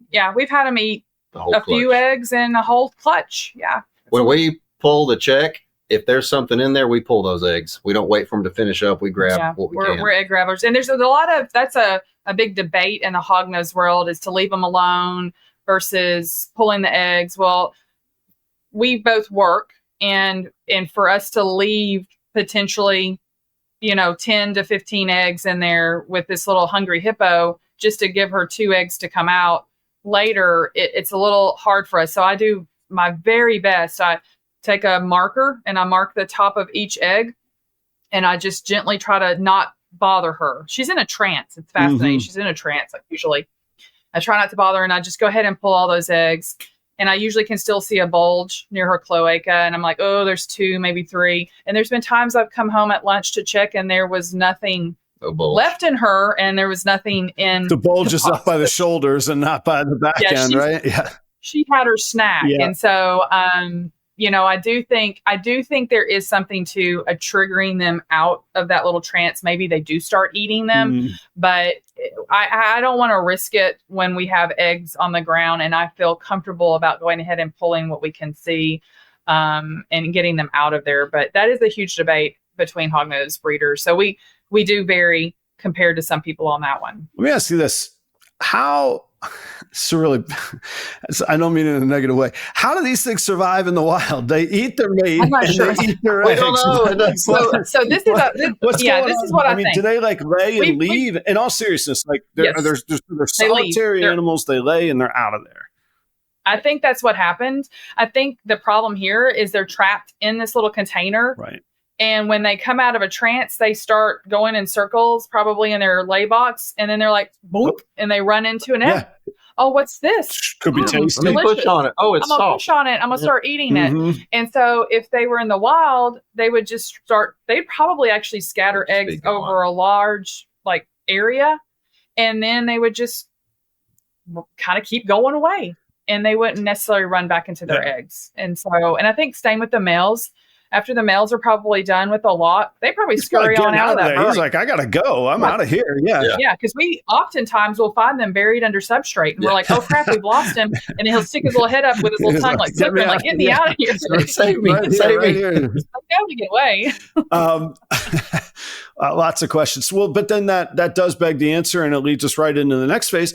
eat a few eggs and a whole clutch. Yeah. When we pull the check, if there's something in there, we pull those eggs. We don't wait for them to finish up. We grab what we can. We're egg grabbers. And there's a lot of, that's a big debate in the hognose world, is to leave them alone versus pulling the eggs. Well, we both work, and for us to leave potentially, 10 to 15 eggs in there with this little hungry hippo just to give her 2 eggs to come out later, it's a little hard for us. So I do my very best. I take a marker and I mark the top of each egg, and I just gently try to not bother her. She's in a trance. It's fascinating. She's in a trance. Like usually I try not to bother her, and I just go ahead and pull all those eggs. and I usually can still see a bulge near her cloaca. And I'm like, oh, there's 2, maybe 3. And there's been times I've come home at lunch to check, and there was nothing left in her, and there was nothing in the bulge is up by the shoulders and not by the back end, right? Yeah. She had her snack. Yeah. And so, I do think there is something to triggering them out of that little trance. Maybe they do start eating them, but I don't want to risk it when we have eggs on the ground, and I feel comfortable about going ahead and pulling what we can see, and getting them out of there. But that is a huge debate between hognose breeders. So we do vary compared to some people on that one. Let me ask you this. I don't mean it in a negative way. How do these things survive in the wild? They eat their mate and they eat their eggs. So this is what I think. Do they like lay and leave? In all seriousness, like they're solitary animals. They lay and they're out of there. I think that's what happened. I think the problem here is they're trapped in this little container. Right. And when they come out of a trance, they start going in circles, probably in their lay box. And then they're like, boop, and they run into an egg. Yeah. Oh, what's this? Could be tasty. Let me push on it. Oh, it's I'm going to soft. push on it. I'm going to start eating it. And so if they were in the wild, they would just they'd probably actually scatter eggs over a large area. And then they would just kind of keep going away. And they wouldn't necessarily run back into their eggs. And I think staying with the males, after the males are probably done with a lot, they probably scurry on out of that. He's like, I got to go. I'm out of here. Yeah. Yeah. Because we oftentimes will find them buried under substrate. And we're like, oh, crap, we've lost him. And then he'll stick his little head up with his little tongue flipping, get me out of here. Save me. Save me. I got to get away. Lots of questions. Well, but then that does beg the answer, and it leads us right into the next phase.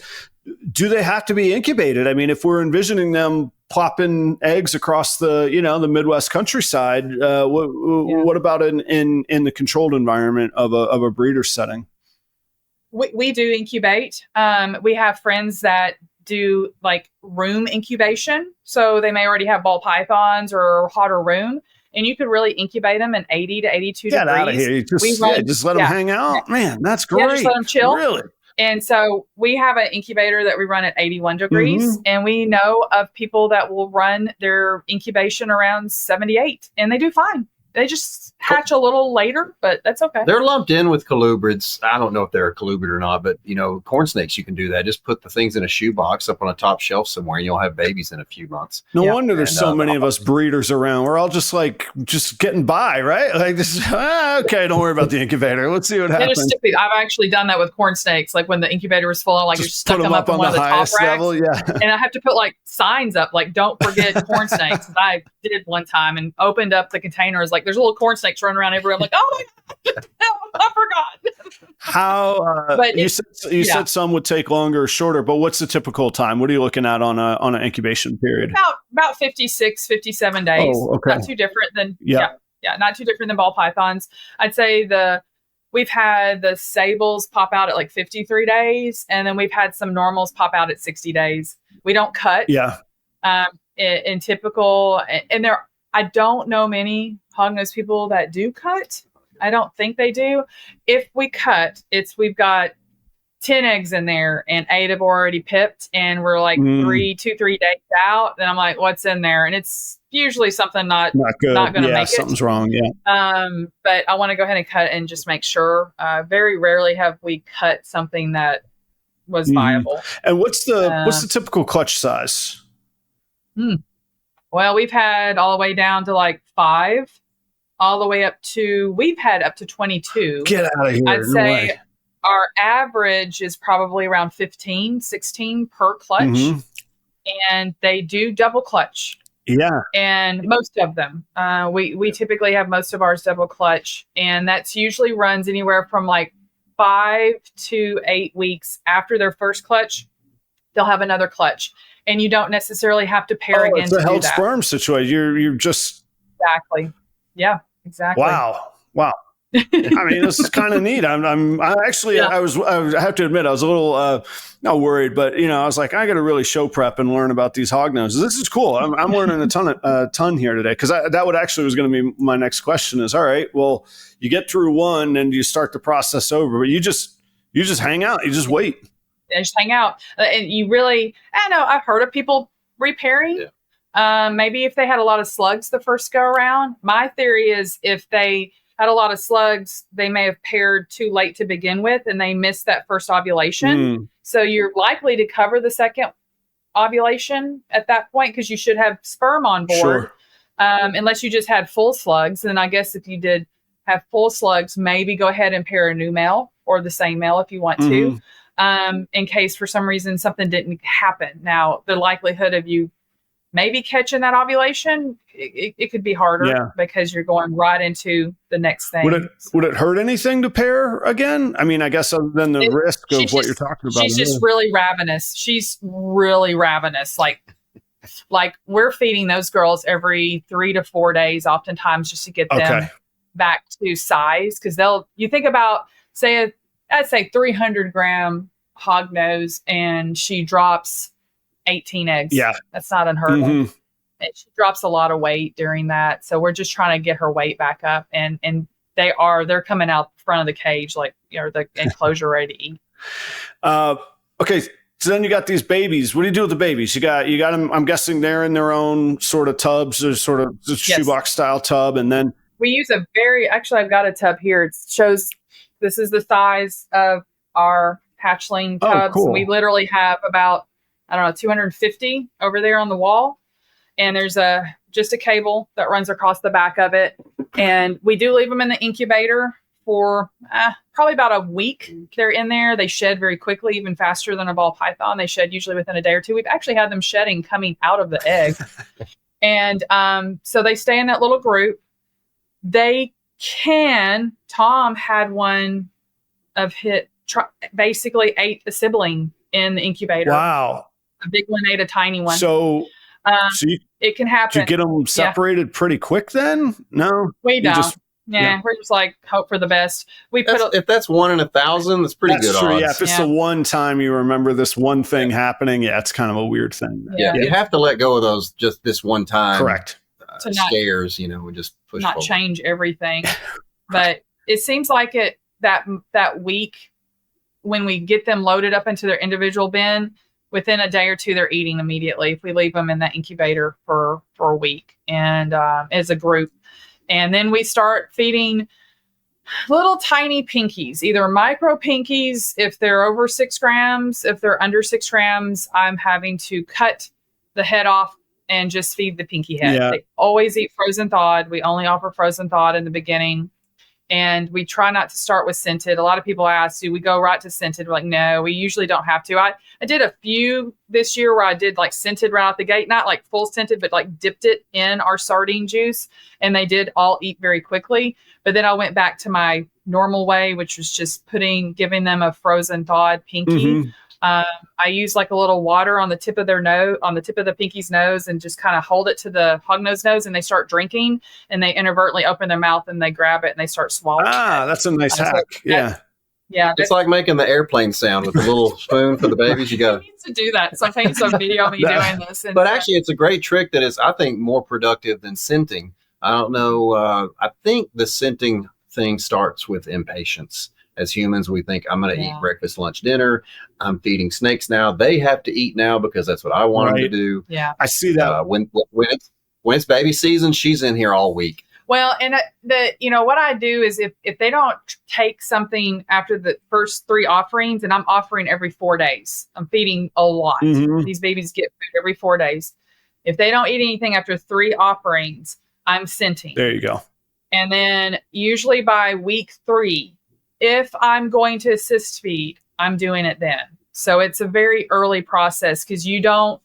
Do they have to be incubated? I mean, if we're envisioning them plopping eggs across the Midwest countryside, what about in the controlled environment of a breeder setting? We do incubate. We have friends that do room incubation. So they may already have ball pythons or hotter room. And you could really incubate them in 80 to 82 Get degrees. Out of here. Just let them hang out. Man, that's great. Yeah, just let them chill. Really? And so we have an incubator that we run at 81 degrees. And we know of people that will run their incubation around 78. And they do fine. They just hatch a little later, but that's okay. They're lumped in with colubrids. I don't know if they're a colubrid or not, but corn snakes, you can do that. Just put the things in a shoebox up on a top shelf somewhere, and you'll have babies in a few months. No wonder there's so many of us breeders around. We're all just getting by, right? Okay, don't worry about the incubator. Let's see what happens. I've actually done that with corn snakes. Like when the incubator was full, you're stuck them up on one of the top racks. Level, yeah. And I have to put signs up, don't forget corn snakes. I did one time and opened up the containers. There's little corn snakes running around everywhere. I'm like, oh my God, no, I forgot. How, you said some would take longer or shorter, but what's the typical time? What are you looking at on an incubation period? About 56, 57 days. Oh, okay. Not too different than, not too different than ball pythons. I'd say we've had the sables pop out at 53 days, and then we've had some normals pop out at 60 days. We don't cut. Yeah. In typical, and I don't know many hognose people that do cut. I don't think they do. If we cut, we've got 10 eggs in there and 8 have already pipped, and we're 3 days out. Then I'm like, what's in there? And it's usually something not good. Not going to make it. Something's wrong. Yeah. But I want to go ahead and cut and just make sure. Very rarely have we cut something that was viable. And what's the typical clutch size? Well, we've had all the way down to 5, all the way up to, we've had up to 22. Get out of here. I'd say our average is probably around 15, 16 per clutch. And they do double clutch. Yeah. And most of them, we typically have most of ours double clutch. And that's usually runs anywhere from 5 to 8 weeks after their first clutch. They'll have another clutch. And you don't necessarily have to pair again. It's a held sperm situation. You're just exactly. Yeah, exactly. Wow. I mean, this is kind of neat. I have to admit, I was a little not worried, but I was like, I got to really show prep and learn about these hognoses. This is cool. I'm learning a ton here today, because that was going to be my next question. Is all right. Well, you get through one and you start the process over, but you just hang out. You just wait. And just hang out. And you really, I know I've heard of people repairing. Maybe if they had a lot of slugs the first go around. My theory is if they had a lot of slugs, they may have paired too late to begin with and they missed that first ovulation. So you're likely to cover the second ovulation at that point because you should have sperm on board. Unless you just had full slugs. And I guess if you did have full slugs, maybe go ahead and pair a new male or the same male if you want to, in case for some reason something didn't happen. Now, the likelihood of you maybe catching that ovulation, it could be harder because you're going right into the next thing. Would it hurt anything to pair again? I mean, I guess other than the risk of what you're talking about. She's just really ravenous. She's really ravenous. Like we're feeding those girls every 3 to 4 days, oftentimes just to get them back to size. Because you think about, I'd say 300 gram hognose and she drops 18 eggs. Yeah. That's not unheard of. And she drops a lot of weight during that. So we're just trying to get her weight back up. And they're coming out front of the cage, like, the enclosure ready to eat. Okay. So then you got these babies. What do you do with the babies? You got them, I'm guessing they're in their own sort of tubs or sort of shoebox style tub. And then we use actually I've got a tub here. It shows this is the size of our hatchling tubs. Cool. We literally have about, 250 over there on the wall. And there's just a cable that runs across the back of it. And we do leave them in the incubator for probably about a week. They're in there. They shed very quickly, even faster than a ball python. They shed usually within a day or two. We've actually had them shedding coming out of the egg. And so they stay in that little group. Tom had one basically ate a sibling in the incubator. Wow. A big one ate a tiny one. So it can happen. Did you get them separated pretty quick then? No? We don't. We're just like hope for the best. If that's 1 in 1,000, that's pretty good odds. Yeah, if it's the one time you remember this one thing happening, it's kind of a weird thing. You have to let go of those just this one time. Correct. Scares, we just push not forward. Change everything. But it seems like that week when we get them loaded up into their individual bin, within a day or two, they're eating immediately if we leave them in that incubator for a week and as a group. And then we start feeding little tiny pinkies, either micro pinkies if they're over 6 grams. If they're under 6 grams, I'm having to cut the head off and just feed the pinky head. Yeah. They always eat frozen thawed. We only offer frozen thawed in the beginning. And we try not to start with scented. A lot of people ask, do we go right to scented? We're like, no, we usually don't have to. I did a few this year where I did like scented right out the gate, not like full scented, but like dipped it in our sardine juice. And they did all eat very quickly. But then I went back to my normal way, which was just giving them a frozen thawed pinky. I use like a little water on the tip of their nose, on the tip of the pinky's nose, and just kind of hold it to the hognose nose, and they start drinking, and they inadvertently open their mouth and they grab it and they start swallowing. That's a nice hack. Yeah. It's like making the airplane sound with a little spoon for the babies. You got to do that. So I think some video of me doing this. But actually, it's a great trick that is, I think, more productive than scenting. I don't know. I think the scenting thing starts with impatience. As humans, we think, I'm going to eat breakfast, lunch, dinner. I'm feeding snakes now. They have to eat now because that's what I want them to do. Yeah, I see that. When it's baby season, she's in here all week. Well, and what I do is if they don't take something after the first 3 offerings, and I'm offering every 4 days, I'm feeding a lot. These babies get food every 4 days. If they don't eat anything after 3 offerings, I'm scenting. There you go. And then usually by week 3, if I'm going to assist feed, I'm doing it then. So it's a very early process because you don't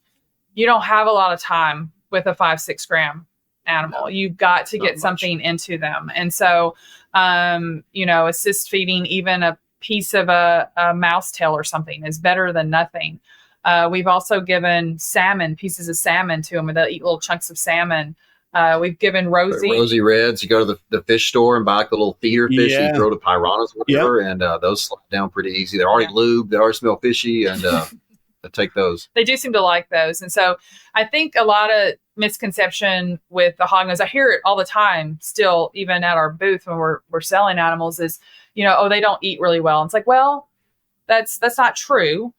have a lot of time with a 5-6 gram animal. You've got to get something into them. And so, assist feeding even a piece of a mouse tail or something is better than nothing. We've also given pieces of salmon to them, and they'll eat little chunks of salmon. We've given Rosy Reds. You go to the fish store and buy like the little feeder fish and you throw to piranhas or whatever, and those slide down pretty easy. They're already lubed. They already smell fishy, and I take those. They do seem to like those. And so I think a lot of misconception with the hognose, I hear it all the time still, even at our booth when we're selling animals, is, they don't eat really well. And it's like, well, that's not true.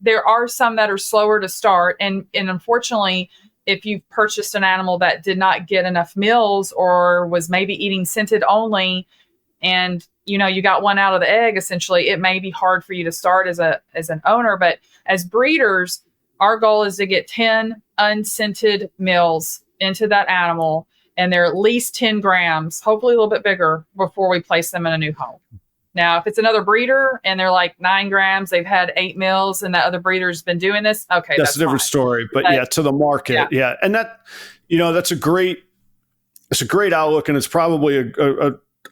there are some that are slower to start. And unfortunately, if you've purchased an animal that did not get enough meals or was maybe eating scented only, and you got one out of the egg, essentially, it may be hard for you to start as an owner. But as breeders, our goal is to get 10 unscented meals into that animal, and they're at least 10 grams, hopefully a little bit bigger, before we place them in a new home. Now, if it's another breeder and they're like 9 grams, they've had 8 meals, and that other breeder's been doing this, okay, that's a different fine. story. But yeah, to the market, yeah. And that, that's a great outlook, and it's probably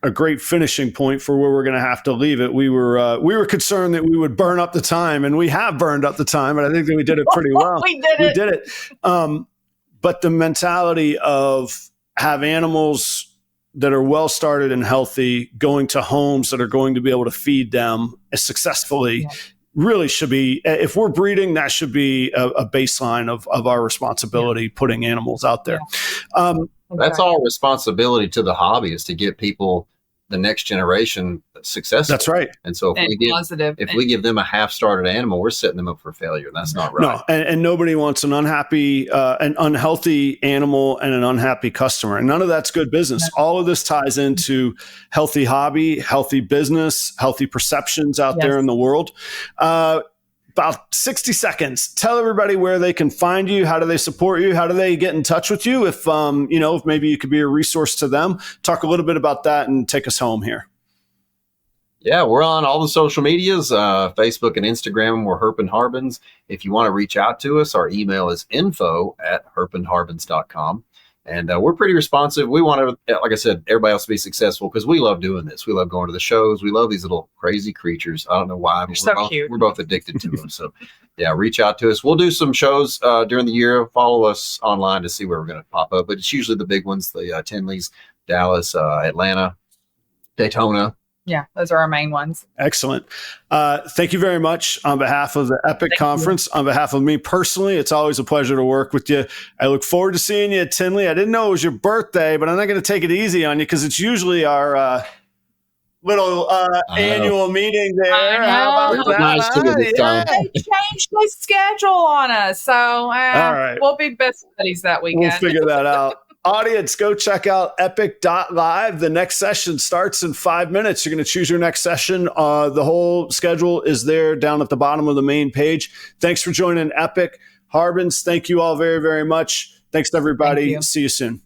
a great finishing point for where we're going to have to leave it. We were concerned that we would burn up the time, and we have burned up the time, but I think that we did it pretty well. We did it. But the mentality of have animals that are well started and healthy going to homes that are going to be able to feed them successfully really should be, if we're breeding, that should be a baseline of our responsibility, putting animals out there. That's our responsibility to the hobby, is to get people, the next generation, successful. That's right. And so if we give them a half-started animal, we're setting them up for failure. That's not right. No, and nobody wants an unhappy, an unhealthy animal and an unhappy customer. And none of that's good business. All of this ties into healthy hobby, healthy business, healthy perceptions out there in the world. About 60 seconds. Tell everybody where they can find you. How do they support you? How do they get in touch with you? If if maybe you could be a resource to them. Talk a little bit about that and take us home here. Yeah, we're on all the social medias, Facebook and Instagram. We're Herpen Harbins. If you want to reach out to us, our email is info@herpenharbins.com. And we're pretty responsive. We want to, like I said, everybody else to be successful, because we love doing this. We love going to the shows. We love these little crazy creatures. I don't know why, but we're both addicted to them. So yeah, reach out to us. We'll do some shows during the year. Follow us online to see where we're going to pop up. But it's usually the big ones, the Tinleys, Dallas, Atlanta, Daytona. Yeah, those are our main ones. Excellent. Thank you very much on behalf of the Epic Conference. On behalf of me personally, it's always a pleasure to work with you. I look forward to seeing you at Tinley. I didn't know it was your birthday, but I'm not going to take it easy on you, because it's usually our little annual meeting there. How about that? Nice to get this done. They changed the schedule on us, so all right. We'll be best buddies that weekend. We'll figure that out. Audience, go check out epic.live. The next session starts in 5 minutes. You're going to choose your next session. The whole schedule is there down at the bottom of the main page. Thanks for joining Epic. Harbins, thank you all very, very much. Thanks, everybody. See you soon.